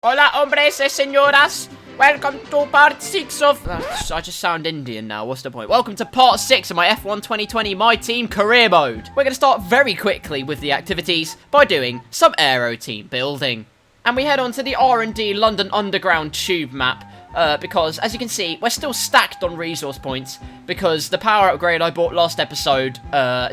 Hola, hombres y señoras. Welcome to part 6 of... I just sound Indian now. What's the point? Welcome to part 6 of my F1 2020 My Team career mode. We're going to start very quickly with the activities by doing some aero team building. And we head on to the R&D London Underground tube map. Because, as you can see, we're still stacked on resource points. Because the power upgrade I bought last episode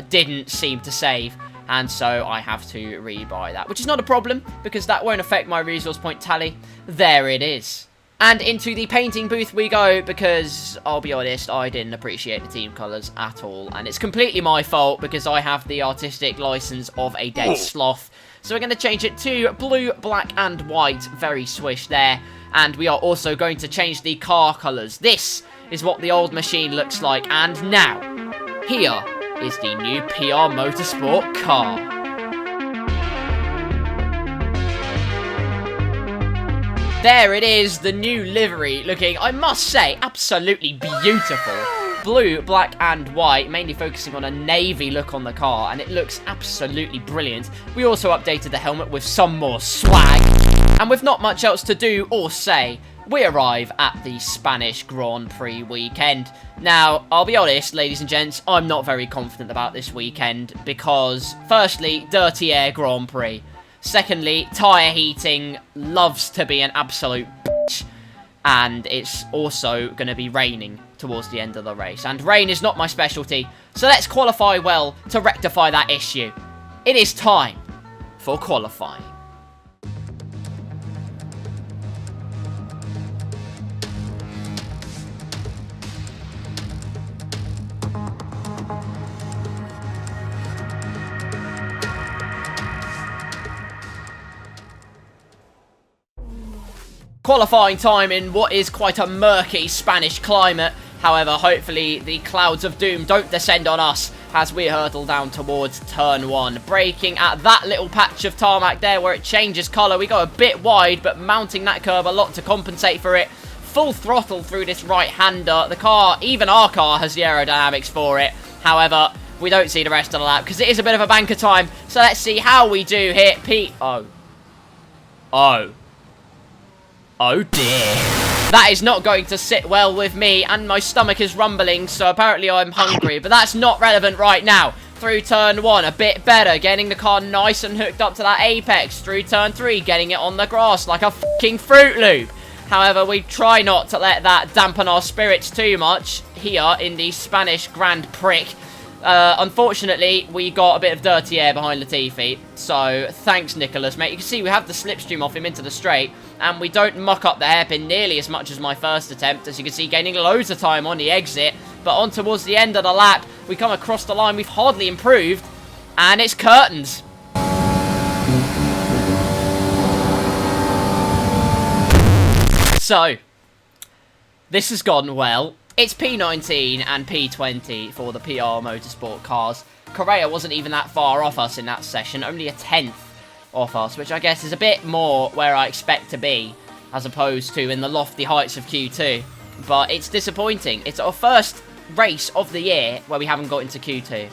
didn't seem to save. And so I have to rebuy that, which is not a problem, because that won't affect my resource point tally. There it is. And into the painting booth we go, because, I'll be honest, I didn't appreciate the team colours at all. And it's completely my fault, because I have the artistic license of a dead sloth. So we're going to change it to blue, black, and white. Very swish there. And we are also going to change the car colours. This is what the old machine looks like. And now, here is the new PR Motorsport car. There it is, the new livery, looking, I must say, absolutely beautiful. Blue, black, and white, mainly focusing on a navy look on the car, and it looks absolutely brilliant. We also updated the helmet with some more swag, and with not much else to do or say, we arrive at the Spanish Grand Prix weekend. Now, I'll be honest, ladies and gents, I'm not very confident about this weekend because, firstly, dirty air Grand Prix. Secondly, tyre heating loves to be an absolute bitch. And it's also going to be raining towards the end of the race. And rain is not my specialty, so let's qualify well to rectify that issue. It is time for qualifying. Qualifying time in what is quite a murky Spanish climate. However, hopefully the clouds of doom don't descend on us as we hurtle down towards turn 1. Braking at that little patch of tarmac there where it changes colour. We go a bit wide, but mounting that curb a lot to compensate for it. Full throttle through this right-hander. The car, even our car, has the aerodynamics for it. However, we don't see the rest of the lap because it is a bit of a banker time. So let's see how we do here. Oh dear. That is not going to sit well with me, and my stomach is rumbling, so apparently I'm hungry. But that's not relevant right now. Through turn 1, a bit better, getting the car nice and hooked up to that apex. Through turn 3, getting it on the grass like a fucking Fruit Loop. However, we try not to let that dampen our spirits too much here in the Spanish Grand Prix. Unfortunately, we got a bit of dirty air behind Latifi, so thanks, Nicholas, mate. You can see we have the slipstream off him into the straight, and we don't muck up the hairpin nearly as much as my first attempt, as you can see, gaining loads of time on the exit, but on towards the end of the lap, we come across the line, we've hardly improved, and it's curtains. So, this has gone well. It's P19 and P20 for the PR Motorsport cars. Correa wasn't even that far off us in that session, only a 10th off us, which I guess is a bit more where I expect to be, as opposed to in the lofty heights of Q2. But it's disappointing. It's our first race of the year where we haven't got into Q2.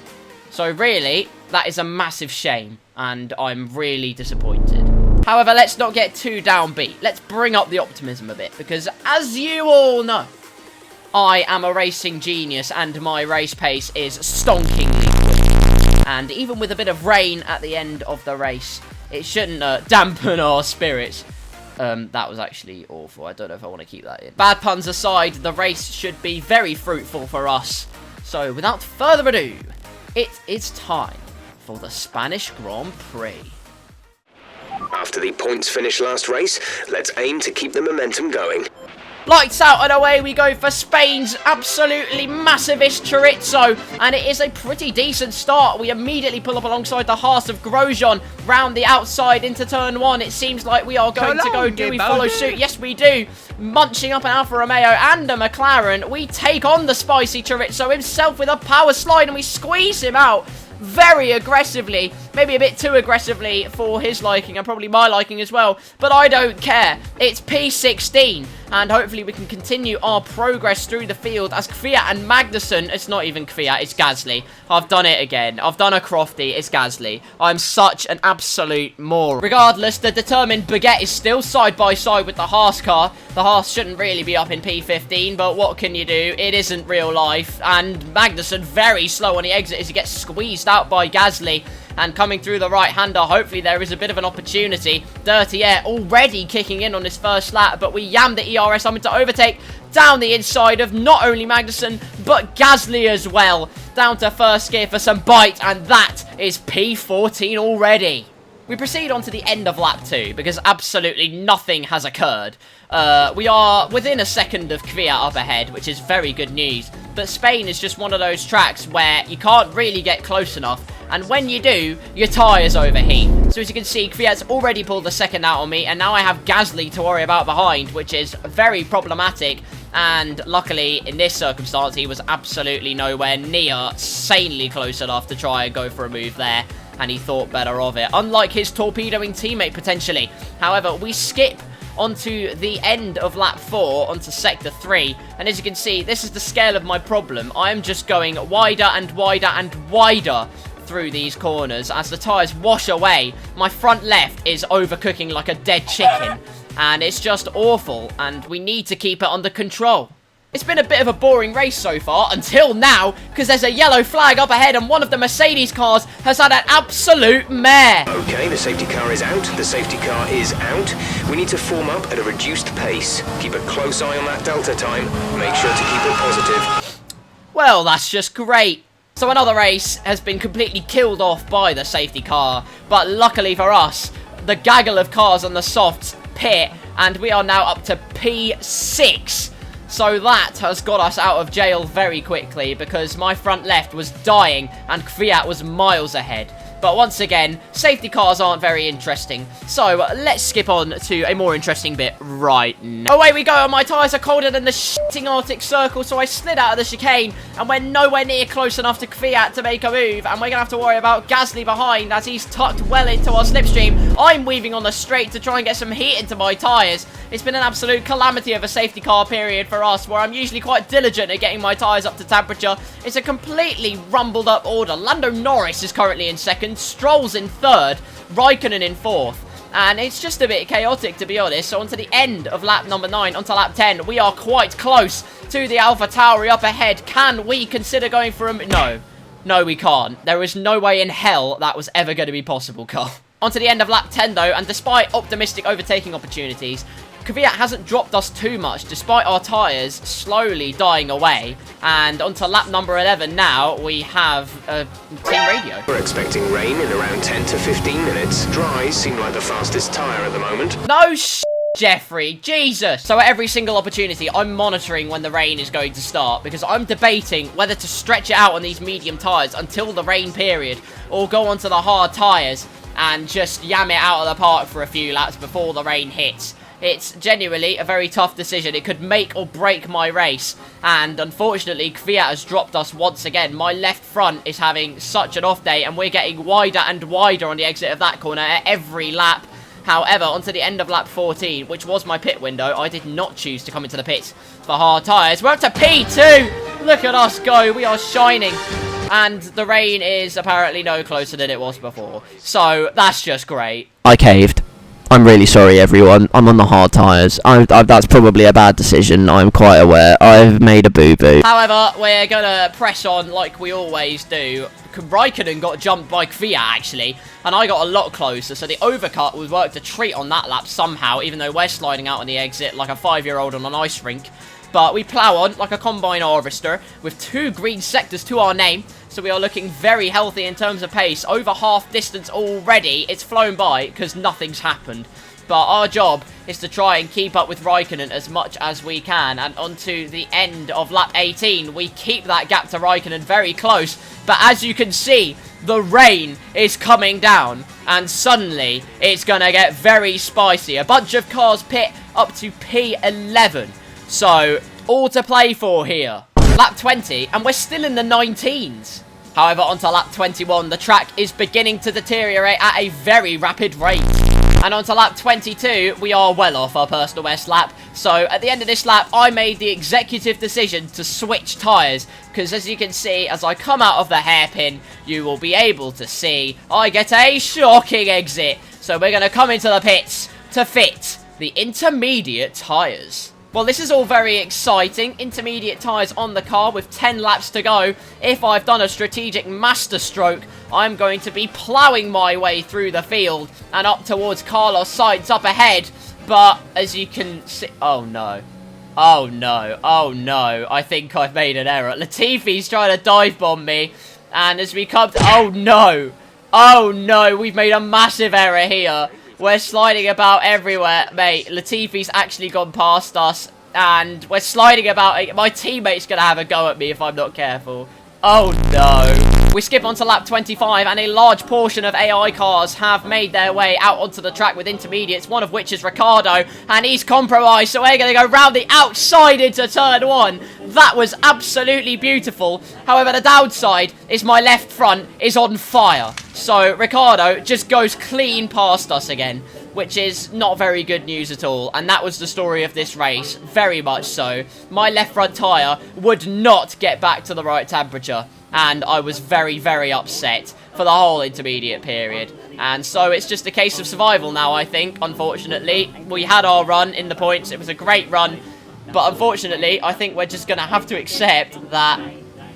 So really, that is a massive shame, and I'm really disappointed. However, let's not get too downbeat. Let's bring up the optimism a bit, because as you all know, I am a racing genius, and my race pace is stonkingly quick. And even with a bit of rain at the end of the race, it shouldn't dampen our spirits. That was actually awful. I don't know if I want to keep that in. Bad puns aside, the race should be very fruitful for us. So, without further ado, it is time for the Spanish Grand Prix. After the points finish last race, let's aim to keep the momentum going. Lights out and away we go for Spain's absolutely massivest chorizo, and it is a pretty decent start. We immediately pull up alongside the Haas of Grosjean, round the outside into turn 1. It seems like we are going to go. Do we follow suit? Yes, we do. Munching up an Alfa Romeo and a McLaren. We take on the spicy chorizo himself with a power slide, and we squeeze him out very aggressively. maybe a bit too aggressively for his liking and probably my liking as well, but I don't care. It's P16, and hopefully we can continue our progress through the field as Kvyat and Magnusson, it's not even Kvyat, it's Gasly. I've done it again. I've done a Crofty, it's Gasly. I'm such an absolute moron. Regardless, the determined Baguette is still side by side with the Haas car. The Haas shouldn't really be up in P15, but what can you do? It isn't real life, and Magnusson very slow on the exit as he gets squeezed out by Gasly. And coming through the right-hander, hopefully there is a bit of an opportunity. Dirty Air already kicking in on his first lap, but we yam the ERS on to overtake down the inside of not only Magnusson, but Gasly as well. Down to first gear for some bite, and that is P14 already. We proceed on to the end of lap 2, because absolutely nothing has occurred. We are within a second of Kvyat up ahead, which is very good news. But Spain is just one of those tracks where you can't really get close enough, and when you do, your tyres overheat. So as you can see, Kvyat's already pulled the second out on me, and now I have Gasly to worry about behind, which is very problematic. And luckily, in this circumstance, he was absolutely nowhere near sanely close enough to try and go for a move there. And he thought better of it, unlike his torpedoing teammate potentially. However, we skip onto the end of lap 4 onto sector 3, and as you can see, this is the scale of my problem. I am just going wider and wider and wider through these corners as the tyres wash away. My front left is overcooking like a dead chicken, and it's just awful, and we need to keep it under control. It's been a bit of a boring race so far, until now, because there's a yellow flag up ahead and one of the Mercedes cars has had an absolute mare. Okay, the safety car is out. The safety car is out. We need to form up at a reduced pace. Keep a close eye on that delta time. Make sure to keep it positive. Well, that's just great. So another race has been completely killed off by the safety car, but luckily for us, the gaggle of cars on the softs pit, and we are now up to P6. So that has got us out of jail very quickly because my front left was dying and Kvyat was miles ahead. But once again, safety cars aren't very interesting. So let's skip on to a more interesting bit right now. Away we go, and my tyres are colder than the shitting Arctic Circle, so I slid out of the chicane and we're nowhere near close enough to Kvyat to make a move. And we're going to have to worry about Gasly behind as he's tucked well into our slipstream. I'm weaving on the straight to try and get some heat into my tyres. It's been an absolute calamity of a safety car period for us, where I'm usually quite diligent at getting my tyres up to temperature. It's a completely rumbled up order. Lando Norris is currently in second, Stroll's in third, Raikkonen in fourth. And it's just a bit chaotic, to be honest. So onto the end of lap number 9, onto lap 10, we are quite close to the Alpha Tauri up ahead. Can we consider going for a... No. No, we can't. There is no way in hell that was ever going to be possible, Carl. Onto the end of lap 10, though, and despite optimistic overtaking opportunities, Kvyat hasn't dropped us too much, despite our tyres slowly dying away. And onto lap number 11 now, we have a team radio. We're expecting rain in around 10 to 15 minutes. Dries seem like the fastest tyre at the moment. No Jeffrey, Jesus. So at every single opportunity, I'm monitoring when the rain is going to start, because I'm debating whether to stretch it out on these medium tyres until the rain period, or go onto the hard tyres and just yam it out of the park for a few laps before the rain hits. It's genuinely a very tough decision. It could make or break my race. And unfortunately, Kvyat has dropped us once again. My left front is having such an off day, and we're getting wider and wider on the exit of that corner at every lap. However, onto the end of lap 14, which was my pit window, I did not choose to come into the pits for hard tyres. We're up to P2! Look at us go. We are shining. And the rain is apparently no closer than it was before. So, that's just great. I caved. I'm really sorry, everyone. I'm on the hard tyres. That's probably a bad decision. I'm quite aware. I've made a boo-boo. However, we're going to press on like we always do. Raikkonen got jumped by Kvyat, actually, and I got a lot closer, so the overcut was worked a treat on that lap somehow, even though we're sliding out on the exit like a 5-year-old on an ice rink. But we plough on like a combine harvester with 2 green sectors to our name. So we are looking very healthy in terms of pace. Over half distance already. It's flown by because nothing's happened. But our job is to try and keep up with Raikkonen as much as we can. And onto the end of lap 18, we keep that gap to Raikkonen very close. But as you can see, the rain is coming down. And suddenly, it's going to get very spicy. A bunch of cars pit up to P11. So, all to play for here. Lap 20, and we're still in the 19s. However, onto lap 21, the track is beginning to deteriorate at a very rapid rate. And onto lap 22, we are well off our personal best lap. So at the end of this lap, I made the executive decision to switch tyres. Because as you can see, as I come out of the hairpin, you will be able to see I get a shocking exit. So we're going to come into the pits to fit the intermediate tyres. Well, this is all very exciting. Intermediate tyres on the car with 10 laps to go. If I've done a strategic masterstroke, I'm going to be ploughing my way through the field and up towards Carlos Sainz up ahead. But as you can see... Oh, no. Oh, no. Oh, no. I think I've made an error. Latifi's trying to dive bomb me. And as we come to... Oh, no. Oh, no. We've made a massive error here. We're sliding about everywhere, mate. Latifi's actually gone past us, and we're sliding about. My teammate's going to have a go at me if I'm not careful. Oh, no. We skip on to lap 25, and a large portion of AI cars have made their way out onto the track with intermediates, one of which is Ricardo, and he's compromised, so we're going to go round the outside into turn 1. That was absolutely beautiful. However, the downside is my left front is on fire. So Ricardo just goes clean past us again, which is not very good news at all. And that was the story of this race, very much so. My left front tyre would not get back to the right temperature. And I was very, very upset for the whole intermediate period. And so it's just a case of survival now, I think, unfortunately. We had our run in the points. It was a great run. But unfortunately, I think we're just going to have to accept that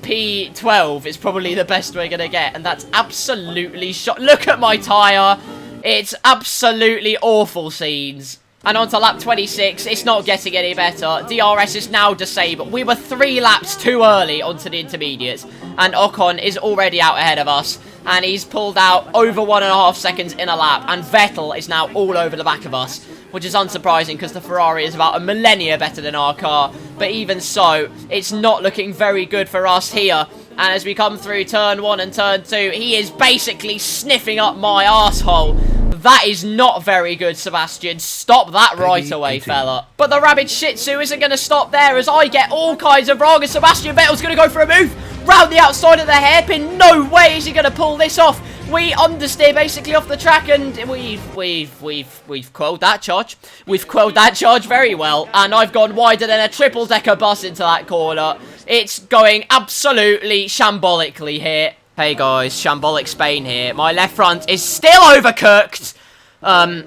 P12 is probably the best we're going to get. And that's absolutely Look at my tyre. It's absolutely awful scenes. And on to lap 26, it's not getting any better. DRS is now disabled. We were 3 laps too early onto the intermediates. And Ocon is already out ahead of us. And he's pulled out over 1.5 seconds in a lap. And Vettel is now all over the back of us. Which is unsurprising because the Ferrari is about a millennia better than our car. But even so, it's not looking very good for us here. And as we come through turn 1 and turn 2, he is basically sniffing up my arsehole. That is not very good, Sebastian. Stop that right away, fella. But the rabid Shih Tzu isn't going to stop there as I get all kinds of wrong. And Sebastian Vettel's going to go for a move round the outside of the hairpin. No way is he going to pull this off. We understeer basically off the track, and we've quelled that charge. We've quelled that charge very well, and I've gone wider than a triple-decker bus into that corner. It's going absolutely shambolically here. Hey guys, Shambolic Spain here. My left front is still overcooked.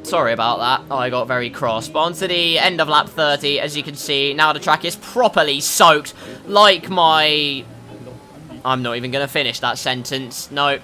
Sorry about that. I got very cross. But on to the end of lap 30, as you can see, now the track is properly soaked. Like my... I'm not even going to finish that sentence. No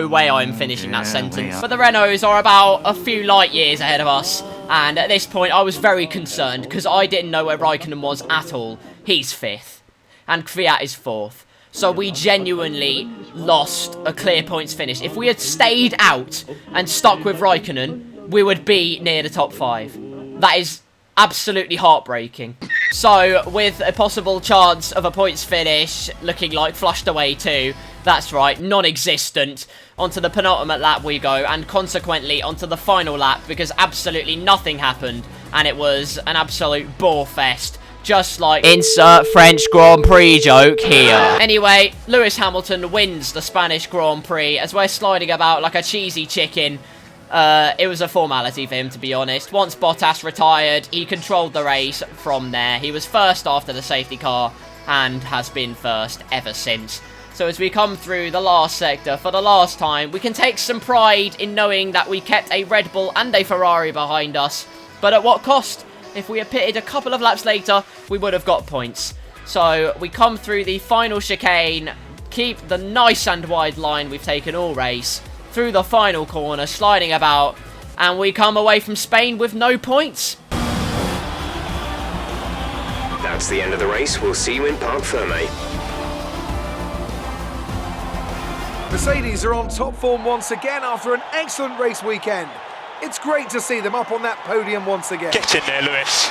way I'm finishing that sentence. But the Renaults are about a few light years ahead of us. And at this point, I was very concerned because I didn't know where Raikkonen was at all. He's 5th. And Kvyat is 4th. So we genuinely lost a clear points finish. If we had stayed out and stuck with Raikkonen, we would be near the top 5. That is absolutely heartbreaking. So, with a possible chance of a points finish looking like flushed away too, that's right, non-existent, onto the penultimate lap we go, and consequently onto the final lap, because absolutely nothing happened, and it was an absolute bore fest. Just like insert French Grand Prix joke here. Anyway, Lewis Hamilton wins the Spanish Grand Prix as we're sliding about like a cheesy chicken. It was a formality for him, to be honest. Once Bottas retired, he controlled the race from there. He was first after the safety car and has been first ever since. So as we come through the last sector for the last time, we can take some pride in knowing that we kept a Red Bull and a Ferrari behind us. But at what cost? If we had pitted a couple of laps later, we would have got points. So we come through the final chicane, keep the nice and wide line we've taken all race, through the final corner, sliding about, and we come away from Spain with no points. That's the end of the race. We'll see you in Parc Fermé. Mercedes are on top form once again after an excellent race weekend. It's great to see them up on that podium once again. Get in there, Lewis.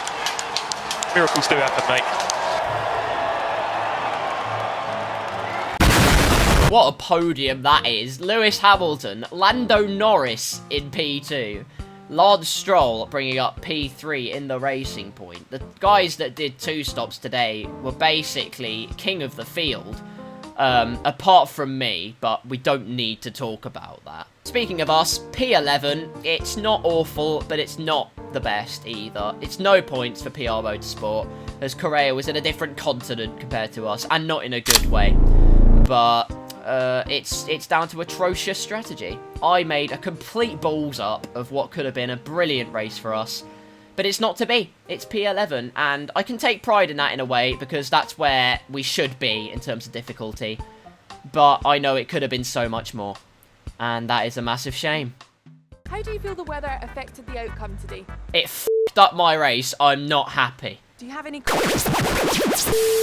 Miracles do happen, mate. What a podium that is. Lewis Hamilton, Lando Norris in P2, Lance Stroll bringing up P3 in the Racing Point. The guys that did 2 stops today were basically king of the field. apart from me, but we don't need to talk about that. Speaking of us, P11, it's not awful, but it's not the best either. It's no points for PR Motorsport, as Korea was in a different continent compared to us, and not in a good way. But it's down to atrocious strategy. I made a complete balls up of what could have been a brilliant race for us, but it's not to be. It's P11, and I can take pride in that in a way, because that's where we should be in terms of difficulty. But I know it could have been so much more, and that is a massive shame. How do you feel the weather affected the outcome today? It f***ed up my race. I'm not happy. Do you have any...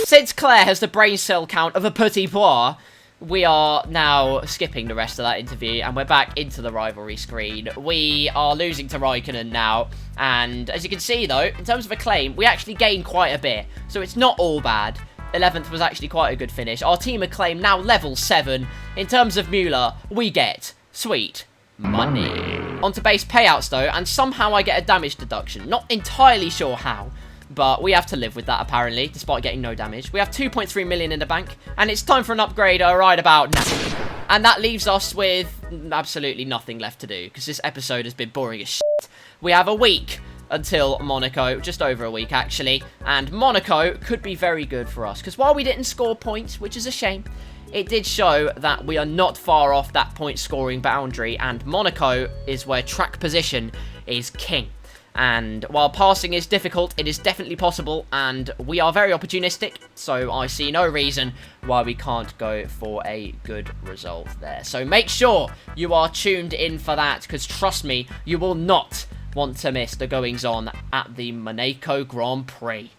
Since Claire has the brain cell count of a petit pois, we are now skipping the rest of that interview, and we're back into the rivalry screen. We are losing to Raikkonen now, and as you can see though, in terms of acclaim, we actually gained quite a bit, so it's not all bad. 11th was actually quite a good finish. Our team acclaim now level 7. In terms of Mueller, we get sweet money. Onto base payouts though, and somehow I get a damage deduction. Not entirely sure how, but we have to live with that apparently, despite getting no damage. We have 2.3 million in the bank, and it's time for an upgrade right about now. And that leaves us with absolutely nothing left to do, because this episode has been boring as shit. We have a week until Monaco, just over a week actually, and Monaco could be very good for us, because while we didn't score points, which is a shame, it did show that we are not far off that point scoring boundary, and Monaco is where track position is king. And while passing is difficult, it is definitely possible, and we are very opportunistic, so I see no reason why we can't go for a good result there. So make sure you are tuned in for that, because trust me, you will not want to miss the goings-on at the Monaco Grand Prix.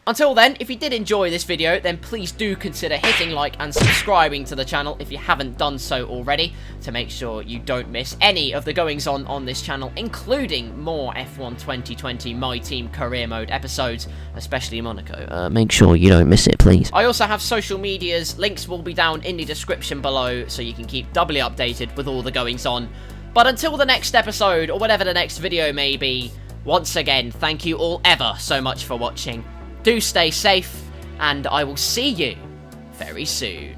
Until then, if you did enjoy this video, then please do consider hitting like and subscribing to the channel if you haven't done so already, to make sure you don't miss any of the goings-on this channel, including more F1 2020 My Team Career Mode episodes, especially Monaco. Make sure you don't miss it, please. I also have social medias. Links will be down in the description below, so you can keep doubly updated with all the goings-on. But until the next episode, or whatever the next video may be, once again, thank you all ever so much for watching. Do stay safe, and I will see you very soon.